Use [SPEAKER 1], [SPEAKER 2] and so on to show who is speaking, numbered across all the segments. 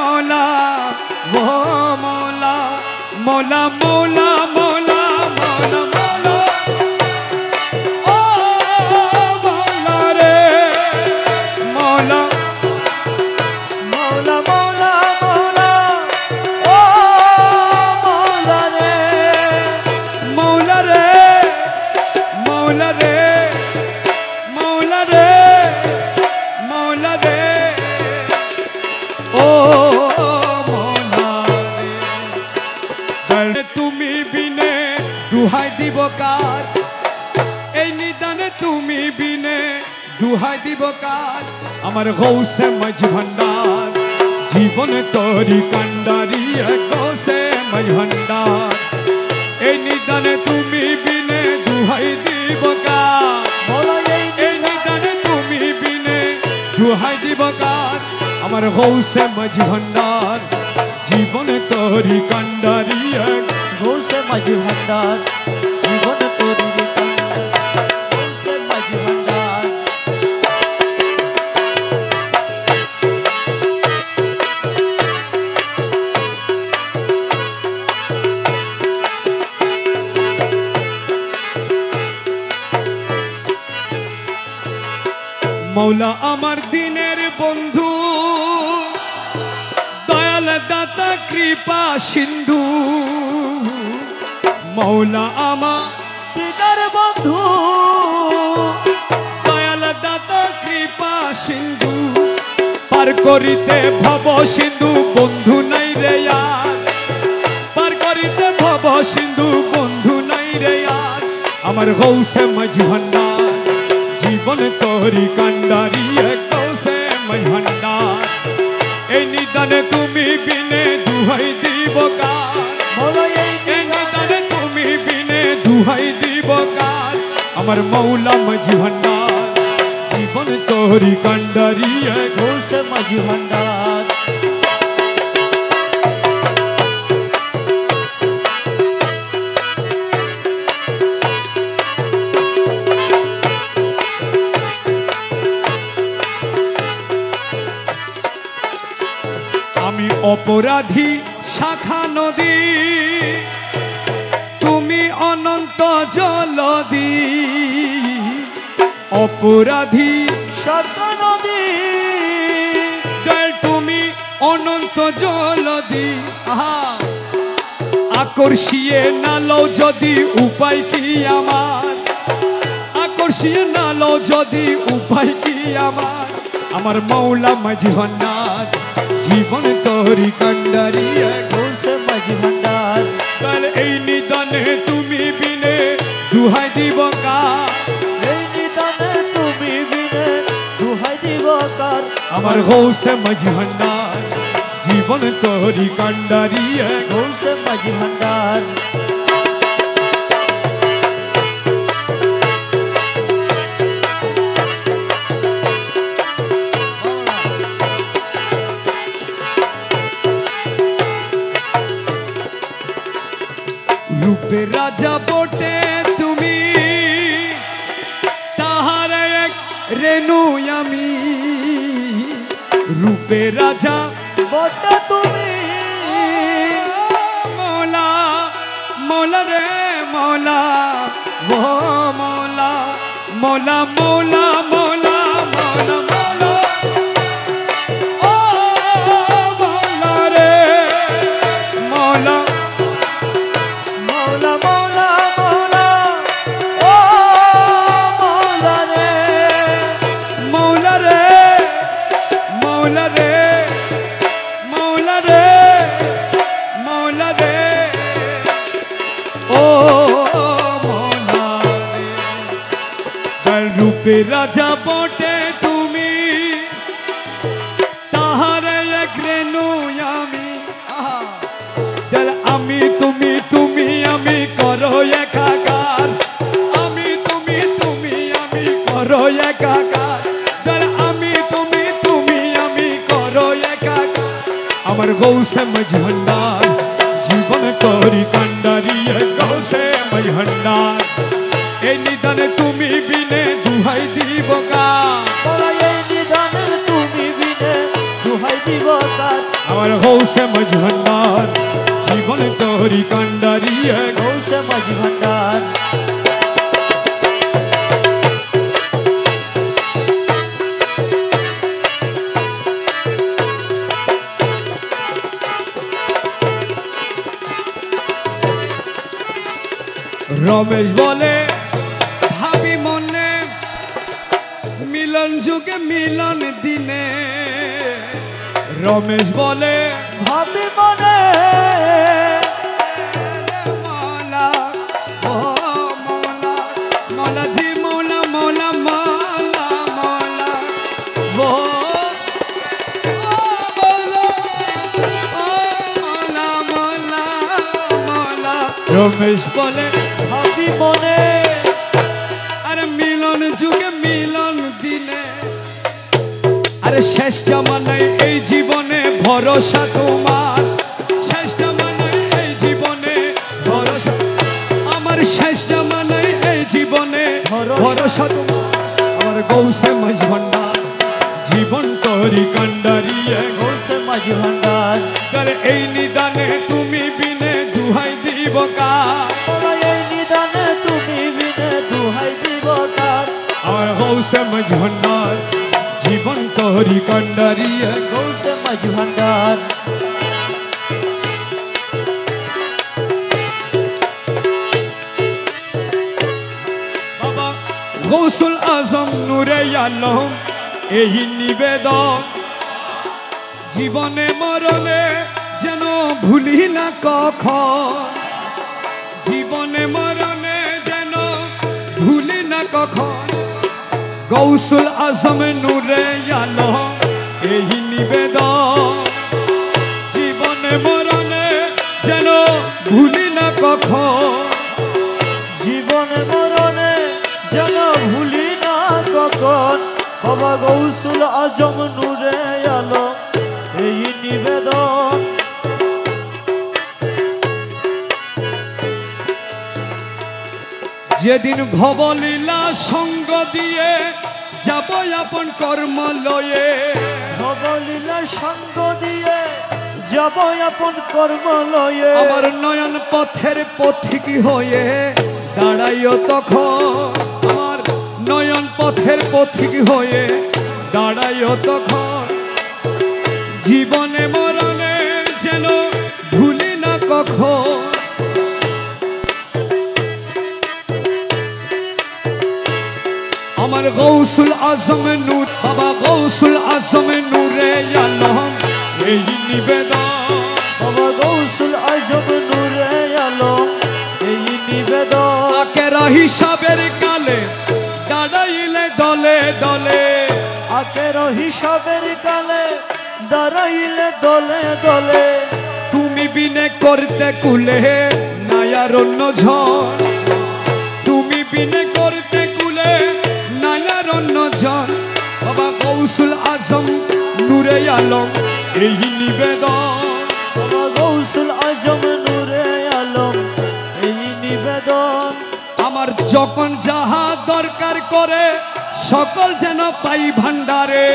[SPEAKER 1] মৌলা ও মৌলা মৌলা মৌলা মৌলা মৌলা মৌলা ও মৌলা রে মৌলা মৌলা মৌলা মৌলা ও মৌলা রে মৌলা রে মৌলা রে মৌলা রে মৌলা রে ও মৌলা রে তুমি বিনে দুহাই দিব কার এই নিদানে তুমি বিনে দুহাই দিব কার আমার গৌসে মাঝ ভান্ডার জীবন তোরি কান্ডারি গৌসে মাঝ ভান্ডার এই নিদানে তুমি বিনে দুহাই দিব কার এই নিদানে তুমি বিনে দুহাই দিব কার আমার গৌসে মাঝ ভান্ডার জীবন তোরি কান্ডারি
[SPEAKER 2] গৌসে মাঝ ভান্ডার জীবন তোরি গৌসে মাঝ ভান্ডার
[SPEAKER 1] মৌলা আমার দিনের বন্ধু দয়াল দাতা কৃপা সিন্ধু মৌলা আমার
[SPEAKER 2] দিদার বন্ধু
[SPEAKER 1] দয়াল দাতা কৃপা সিন্ধু পার করিতে ভব সিন্ধু বন্ধু নাই রে আর পার করিতে ভব সিন্ধু বন্ধু নাই রে আর আমার গৌসে মাঝ ভান্ডার জীবন তোরি কান্ডারি গৌসে মাঝ ভান্ডার এই নিদানে তুমি বিনে দুহাই দিব কার এই নিদানে তুমি বিনে দুহাই দিব কার আমার মৌলা মাঝ ভান্ডার জীবন তোরি কান্ডারি
[SPEAKER 2] গৌসে মাঝ ভান্ডার
[SPEAKER 1] আমি অপরাধী শাখা নদী তুমি অনন্ত জলদি অপরাধী
[SPEAKER 2] শাখা নদী
[SPEAKER 1] তুমি অনন্ত জলদি আহা আকর্ষিয়ে নালো যদি উপায় কি আমার আকর্ষিয়ে নালো যদি উপায় কি আমার মৌলা মাঝ ভান্ডার জীবন তোরি কান্ডারি
[SPEAKER 2] গৌসে মাঝ ভান্ডার
[SPEAKER 1] কাল এই নিদানে তুমি বিনে দুহাই দিব কার
[SPEAKER 2] এই নিদানে তুমি বিনে দুহাই দিব কার
[SPEAKER 1] আমার গৌসে মাঝ ভান্ডার জীবন তোরি কান্ডারি
[SPEAKER 2] গৌসে মাঝ ভান্ডার
[SPEAKER 1] রূপে রাজা বটে তুমি তাহার এক রেণু আমি রূপে রাজা
[SPEAKER 2] বটে তুমি
[SPEAKER 1] মৌলা মৌলা রে মৌলা ও মৌলা মৌলা মৌলা মৌলা মৌলা মৌলা ও মৌলা রে মৌলা
[SPEAKER 2] মৌলা মৌলা মৌলা ও মৌলা রে
[SPEAKER 1] মৌলা রে মৌলা রে মৌলা রে মৌলা রে ও মৌলা রে রূপে রাজা বটে তুমি তাহার এক রেণু আমি আমি তুমি তুমি আমি করো একাকার আমি তুমি তুমি আমি করো একাকার আমি তুমি তুমি আমি করো একাকার আমার গৌসে মাঝ ভান্ডার জীবন তোরি কান্ডারি গৌসে মাঝ ভান্ডার এই নিদানে তুমি বিনে দুহাই দিব কার
[SPEAKER 2] এই নিদানে তুমি বিনে দুহাই দিব কার ভান্ডার
[SPEAKER 1] আমার গৌসে মাঝি ভান্ডার জীবন তোরি কান্ডারি
[SPEAKER 2] গৌসে মাঝি ভান্ডার
[SPEAKER 1] রমেশ বলে ভাবি মনে মিলন যুগে মিলন দিনে রমেশ বলে
[SPEAKER 2] ভাবি মনে
[SPEAKER 1] মৌলা ও মৌলা মৌলা জি মৌলা মৌলা মৌলা মৌলা ও মৌলা মৌলা মৌলা রমেশ বলে
[SPEAKER 2] ভাবি মনে
[SPEAKER 1] আরে মিলন যুগে মিলন দিনে আরে শেষ জামানায় এই জীবনে ভরসা তোমার শেষ জামানায় এই জীবনে ভরসা আমার শেষ জামানায় এই জীবনে ভরসা তোমার আমার গৌসে মাঝ ভান্ডার জীবন তোরি কান্ডারি
[SPEAKER 2] গৌসে মাঝি ভান্ডার
[SPEAKER 1] কারে এই নিদানে তুমি বিনে দুহাই দিব কার
[SPEAKER 2] এই নিদানে তুমি বিনে দুহাই দিব কার
[SPEAKER 1] আমার গৌসে মাঝ ভান্ডার জীবন তোরি কান্ডারি
[SPEAKER 2] গৌসে মাঝি ভান্ডার
[SPEAKER 1] বাবা গৌসুল আজম নূরে আলম এই নিবেদন জীবনে মরণে যেন ভুলি না কখন জীবনে মরণে যেন ভুলি না কখন গৌসুল আজম নূরে আলম এই নিবেদন জীবনে মরণে যেন ভুলি না কখন
[SPEAKER 2] জীবনে মরণে যেন ভুলি না কখন বাবা গৌসুল আজম নূরে আলম এই নিবেদন
[SPEAKER 1] যেদিন ভবলীলা সঙ্গ দিয়ে যাব আপন কর্ম লয়ে
[SPEAKER 2] ভবলীলা সঙ্গ দিয়ে যাব আপন কর্ম লয়ে
[SPEAKER 1] আমার নয়ন পথের পথিক হয়ে দাঁড়াইও তখন আমার নয়ন পথের পথিক হয়ে দাঁড়াইও তখন জীবনে মরণে যেন ভুলি না কখন আমার গৌসুল আজম নূর বাবা গৌসুল আজম নূরে আলম এই নিবেদন
[SPEAKER 2] বাবা গৌসুল আজম নূরে আলম এই নিবেদন
[SPEAKER 1] আকেরা হিসাবের কালে দাঁড়াইলে দলে দলে
[SPEAKER 2] আকের হিসাবের কালে দাঁড়াইলে দলে দলে
[SPEAKER 1] তুমি বিনে করতে কুলে নায়ার অন্য ঝড় তুমি বিনে করতে কুলে নায়ার অন্য ঝড় বাবা গৌসুল আজম নূরে আলম এই নিবেদন
[SPEAKER 2] বাবা গৌসুল আজম নূরে আলম এই নিবেদন
[SPEAKER 1] আমার যখন যাহা দরকার করে সকল যেন পাই ভান্ডারে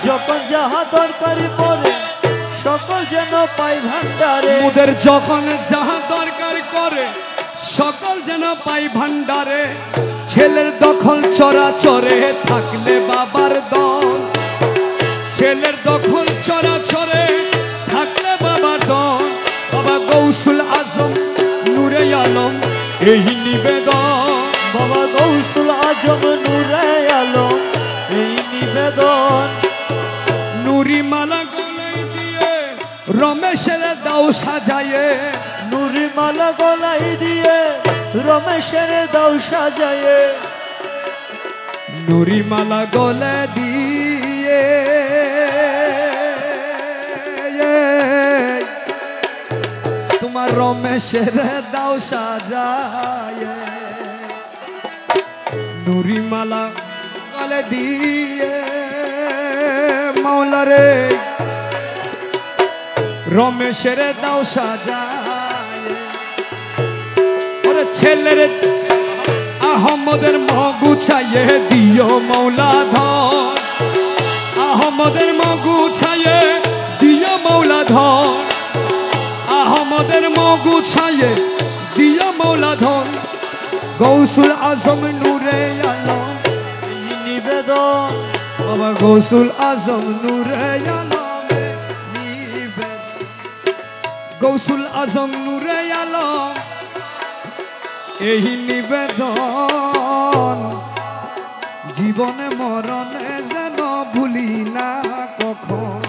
[SPEAKER 2] যখন যাহা দরকারি পড়ে সকল যেন পাই ভান্ডারে
[SPEAKER 1] মোদের যখন যাহা দরকার করে সকল যেন পাই ভান্ডারে ছেলের দখল চরাচরে থাকলে বাবার দল ছেলের দখল চরাচরে থাকলে বাবার দল বাবা গৌসুল আজম নূরে আলম এই নিবেদন
[SPEAKER 2] বাবা গৌসুল আজম নূরে আলম এই নিবেদন
[SPEAKER 1] নুরি মালা গলায় দিয়ে রমেশের দাও সাজায়ে
[SPEAKER 2] নুরি মালা গলাই দিয়ে রমেশের দাও সাজায়ে
[SPEAKER 1] নুরি মালা গলে দিয়ে তোমার রমেশের দাও সাজায়ে নুরি মালা গলে দিয়ে মাওলা রে রমেশের দাও সাজায়ে ওরে ছেলের আহমদের মগু ছাইয়ে দিও মৌলা ধন আহমদের মগু ছাইয়ে দিও মৌলা ধন আহমদের মগু ছায়ে দিয়া মৌলা ধন গৌসুল আজম নূরে আলম
[SPEAKER 2] এই নিবেদন
[SPEAKER 1] বাবা গৌসুল আজম নূরে আলম গৌসুল আজম নূরে আলম এই নিবেদন জীবনে মরণে যেন ভুলি না কখন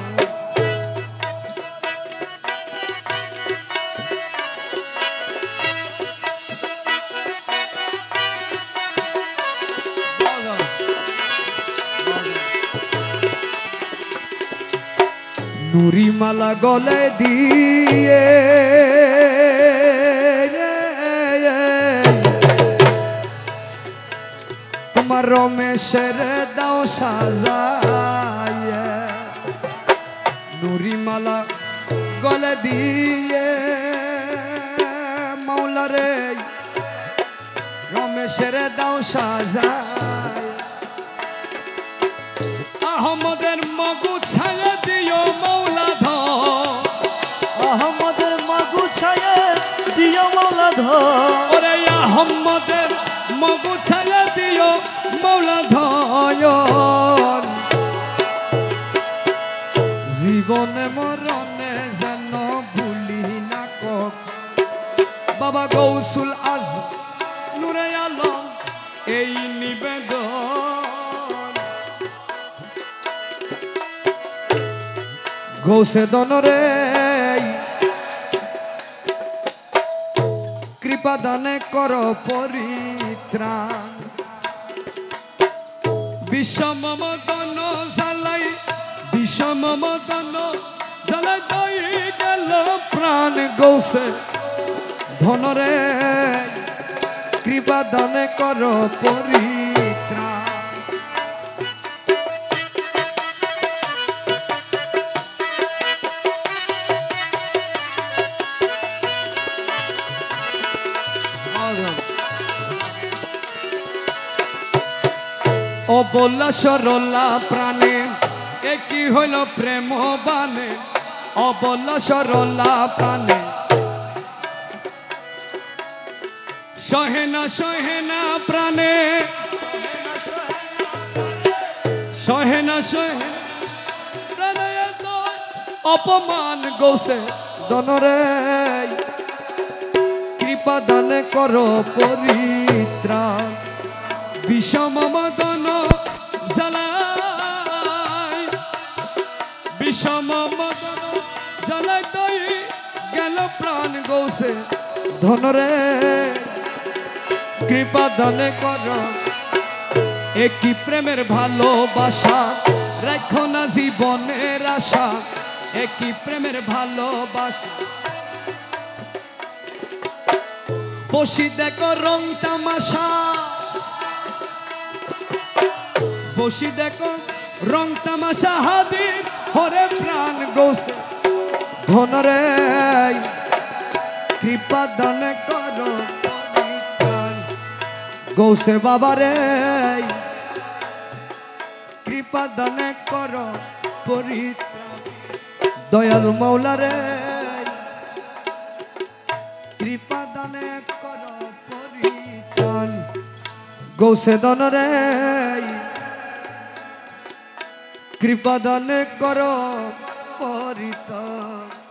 [SPEAKER 1] নুরি মালা গলে দিয়ে তোমার রমেশের দাও সাজায় নুরি মালা গলে দিয়ে মাওলারে রমেশের দাও সাজায় আহমদের মগু ছায়া দিও মৌলা ধন
[SPEAKER 2] আহমদের মাগু ছায়া দিও মৌলা ধন
[SPEAKER 1] ওরে আহমদের মগু ছায়া দিও মৌলা ধন জীবনে মরণে যেন ভুলি না কক বাবা গৌসুল আজম নূরে আলম এই নিবেদন গৌসে দনরে কৃপা দানে কর পরিত্রাণ বিষম মদন জ্বালাই বিষম মদন জ্বালাই দই গেল প্রাণ গৌসে ধনরে কৃপা দানে কর পরিত্রাণ অবলা সরলা প্রাণে একই হইল প্রেম বানে অবলা সরলা প্রাণে সহেনা সহেনা প্রাণে সহেনা সহেনা প্রাণে অপমান গৌসে দনরে কৃপা দানে করো পরিত্রাণ বিষম মদন জ্বালাই বিষম মদন জ্বালাই দই গেল প্রাণ গৌসে ধনরে কৃপা দানে কর একই প্রেমের ভালোবাসা রাখো না জীবনের আশা একই প্রেমের ভালোবাসা বসি দেখো রং তামাশা বসি দেখো রং তামাশা হাদির হরে প্রাণ গৌসে ধনরে কৃপা দান করো পরিত্রাণ গৌসে বাবারে কৃপা দান করো পরিত্রাণ দয়াল মৌলারে কৃপা দান করো পরিত্রাণ গৌসে দনরে কৃপা দান করো পরিত্রাণ।